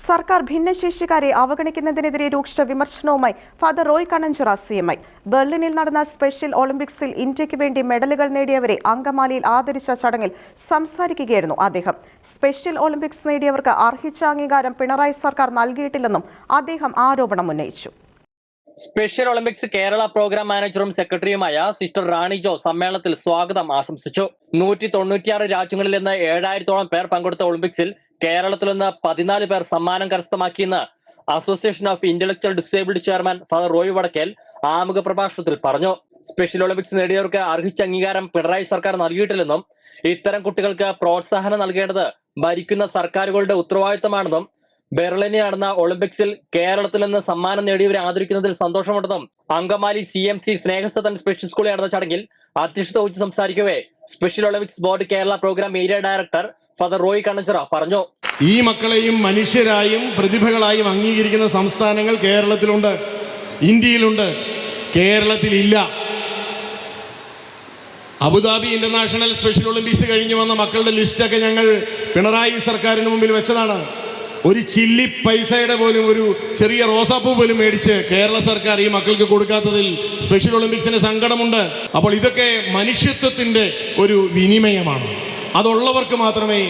സർക്കാർ ഭിന്നശേഷിക്കാരെ അവഗണിക്കുന്നതിനെതിരെ രൂക്ഷ വിമർശനവുമായി ഫാദർ റോയ് കണ്ണഞ്ചിറ CMI. ബെർലിനിൽ നടന്ന സ്പെഷ്യൽ ഒളിമ്പിക്സിൽ ഇന്ത്യയ്ക്ക് വേണ്ടി മെഡലുകൾ നേടിയവരെ അങ്കമാലിയിൽ ആദരിച്ച ചടങ്ങിൽ സംസാരിക്കുകയായിരുന്നു അദ്ദേഹം. സ്പെഷ്യൽ ഒളിമ്പിക്സ് നേടിയവർക്ക് അർഹിച്ച അംഗീകാരം പിണറായി സർക്കാർ നൽകിയിട്ടില്ലെന്നും അദ്ദേഹം ആരോപണം ഉന്നയിച്ചു. സ്പെഷ്യൽ ഒളിമ്പിക്സ് കേരള പ്രോഗ്രാം മാനേജറും സെക്രട്ടറിയുമായ സിസ്റ്റർ റാണി ജോ സമ്മേളനത്തിൽ സ്വാഗതം ആശംസിച്ചു. 196 രാജ്യങ്ങളിൽ നിന്ന് 7000-ഓളം പേർ പങ്കെടുത്ത ഒളിമ്പിക്സിൽ കേരളത്തിൽ നിന്ന് 14 പേർ സമ്മാനം കരസ്ഥമാക്കിയെന്ന് association of intellectual disabled chairman father Roy Vadakkel ആമുഖ പ്രഭാഷണത്തിൽ പറഞ്ഞു. സ്പെഷ്യൽ ഒളിമ്പിക്സ് നേടിയവർക്ക് അർഹിച്ച അംഗീകാരം പിണറായി സർക്കാർ നൽകിയിട്ടില്ലെന്നും ഇത്തരം കുട്ടികൾക്ക് പ്രോത്സാഹനം നൽകേണ്ടത് ഭരിക്കുന്ന സർക്കാരുകളുടെ ഉത്തരവാദിത്തമാണെന്നും ബെർലിനിൽ നടന്ന ഒളിമ്പിക്സിൽ കേരളത്തിൽ നിന്ന് സമ്മാനം നേടിയവരെ ആദരിക്കുന്നതിൽ സന്തോഷമുണ്ടെന്നും അങ്കമാലി CMC സ്നേഹസദൻ സ്പെഷ്യൽ സ്കൂളിൽ നടന്ന ചടങ്ങിൽ അധ്യക്ഷത വഹിച്ച് സംസാരിക്കവേ special Olympics board Kerala programme area director father Roy Kannanchira പറഞ്ഞു. ഈ മക്കളെയും മനുഷ്യരായും പ്രതിഭകളായും അംഗീകരിക്കുന്ന സംസ്ഥാനങ്ങൾ കേരളത്തിലുണ്ട്, ഇന്ത്യയിലുണ്ട്. കേരളത്തിലില്ല. അബുദാബി ഇന്റർനാഷണൽ സ്പെഷ്യൽ ഒളിമ്പിക്സ് കഴിഞ്ഞു വന്ന മക്കളുടെ ലിസ്റ്റൊക്കെ ഞങ്ങൾ പിണറായി സർക്കാരിന് മുമ്പിൽ വെച്ചതാണ്. ഒരു ചില്ലി പൈസയുടെ പോലും ഒരു ചെറിയ റോസാപ്പൂ പോലും മേടിച്ച് കേരള സർക്കാർ ഈ മക്കൾക്ക് കൊടുക്കാത്തതിൽ സ്പെഷ്യൽ ഒളിമ്പിക്സിന് സങ്കടമുണ്ട്. അപ്പോൾ ഇതൊക്കെ മനുഷ്യത്വത്തിന്റെ ഒരു വിനിമയമാണ്. അതുള്ളവർക്ക് മാത്രമേ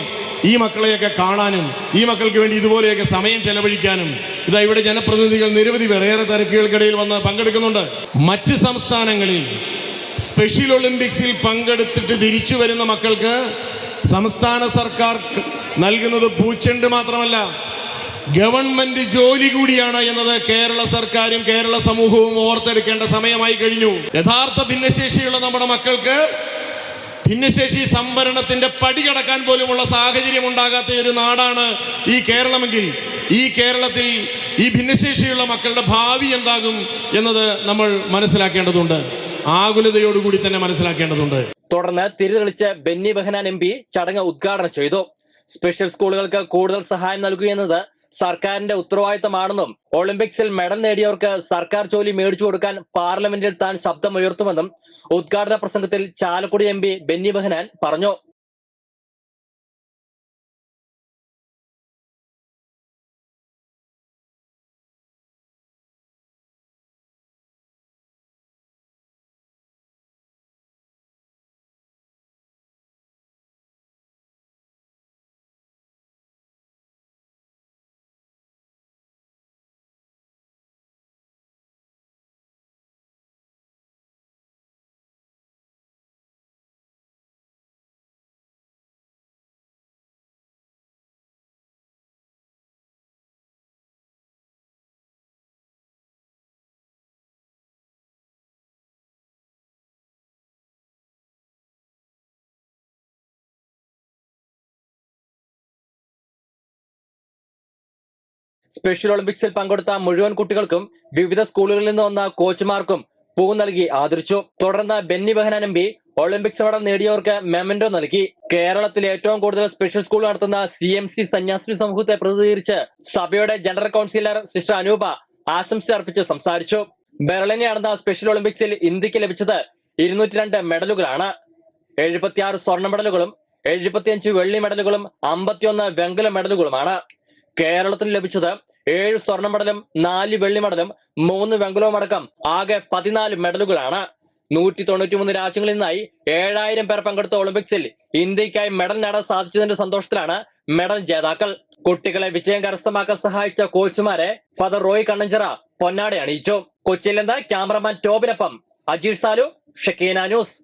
ഈ മക്കളെയൊക്കെ കാണാനും ഈ മക്കൾക്ക് വേണ്ടി ഇതുപോലെയൊക്കെ സമയം ചെലവഴിക്കാനും. ഇതാ ഇവിടെ ജനപ്രതിനിധികൾ നിരവധി പേർ ഏറെ തിരക്കുകൾക്കിടയിൽ വന്ന് പങ്കെടുക്കുന്നുണ്ട്. മറ്റ് സംസ്ഥാനങ്ങളിൽ സ്പെഷ്യൽ ഒളിമ്പിക്സിൽ പങ്കെടുത്തിട്ട് തിരിച്ചു വരുന്ന മക്കൾക്ക് സംസ്ഥാന സർക്കാർ നൽകുന്നത് പൂച്ചെണ്ട് മാത്രമല്ല, ഗവൺമെന്റ് ജോലി കൂടിയാണ് എന്നത് കേരള സർക്കാരും കേരള സമൂഹവും ഓർത്തെടുക്കേണ്ട സമയമായി കഴിഞ്ഞു. യഥാർത്ഥ ഭിന്നശേഷിയുള്ള നമ്മുടെ മക്കൾക്ക് ഭിന്നശേഷി സംവരണത്തിന്റെ പടി കടക്കാൻ പോലുമുള്ള സാഹചര്യം ഉണ്ടാകാത്ത ഒരു നാടാണ് ഈ കേരളമെങ്കിൽ ഈ കേരളത്തിൽ ഈ ഭിന്നശേഷിയുള്ള മക്കളുടെ ഭാവി എന്താകും എന്നത് നമ്മൾ മനസ്സിലാക്കേണ്ടതുണ്ട്. ആകുലതയോടുകൂടി തന്നെ മനസ്സിലാക്കേണ്ടതുണ്ട്. തുടർന്ന് തിരിതെളിച്ച് ബെന്നി ബെഹനാൻ MP ചടങ്ങ് ഉദ്ഘാടനം ചെയ്തു. സ്പെഷ്യൽ സ്കൂളുകൾക്ക് കൂടുതൽ സഹായം നൽകുകയെന്നത് സർക്കാരിന്റെ ഉത്തരവാദിത്തമാണെന്നും ഒളിമ്പിക്സിൽ മെഡൽ നേടിയവർക്ക് സർക്കാർ ജോലി മേടിച്ചു കൊടുക്കാൻ പാർലമെന്റിൽ താൻ ശബ്ദമുയർത്തുമെന്നും ഉദ്ഘാടന പ്രസംഗത്തിൽ ചാലക്കുടി MP ബെന്നി ബെഹനാൻ പറഞ്ഞു. സ്പെഷ്യൽ ഒളിമ്പിക്സിൽ പങ്കെടുത്ത മുഴുവൻ കുട്ടികൾക്കും വിവിധ സ്കൂളുകളിൽ നിന്ന് വന്ന കോച്ചുമാർക്കും പൂ നൽകി ആദരിച്ചു. തുടർന്ന് Benny Behanan MP Olympics medal നേടിയവർക്ക് മെമന്റോ നൽകി. കേരളത്തിൽ ഏറ്റവും കൂടുതൽ സ്പെഷ്യൽ സ്കൂൾ നടത്തുന്ന CMC സന്യാസി സമൂഹത്തെ പ്രതിനിധീകരിച്ച് സഭയുടെ ജനറൽ കൗൺസിലർ സിസ്റ്റർ അനൂപ ആശംസ അർപ്പിച്ച് സംസാരിച്ചു. ബെർലിനിൽ നടന്ന സ്പെഷ്യൽ ഒളിമ്പിക്സിൽ ഇന്ത്യക്ക് ലഭിച്ചത് 202 മെഡലുകളാണ്. 76 സ്വർണ്ണ മെഡലുകളും 75 വെള്ളി മെഡലുകളും 51 വെങ്കല മെഡലുകളുമാണ്. കേരളത്തിന് ലഭിച്ചത് 7 സ്വർണ്ണ മെഡലും 4 വെള്ളി മെഡലും 3 വെങ്കലവും അടക്കം ആകെ 14 മെഡലുകളാണ്. 193 രാജ്യങ്ങളിൽ നിന്നായി 7000 പേർ പങ്കെടുത്ത ഒളിമ്പിക്സിൽ ഇന്ത്യക്കായി മെഡൽ നേടാൻ സാധിച്ചതിന്റെ സന്തോഷത്തിലാണ് മെഡൽ ജേതാക്കൾ. കുട്ടികളെ വിജയം കരസ്ഥമാക്കാൻ സഹായിച്ച കോച്ചുമാരെ ഫാദർ റോയ് കണ്ണഞ്ചിറ പൊന്നാട അണിയിച്ചു. കൊച്ചിയിൽ നിന്ന് ക്യാമറമാൻ ടോബിനൊപ്പം അജീഷ് സാലു, ഷക്കീന ന്യൂസ്.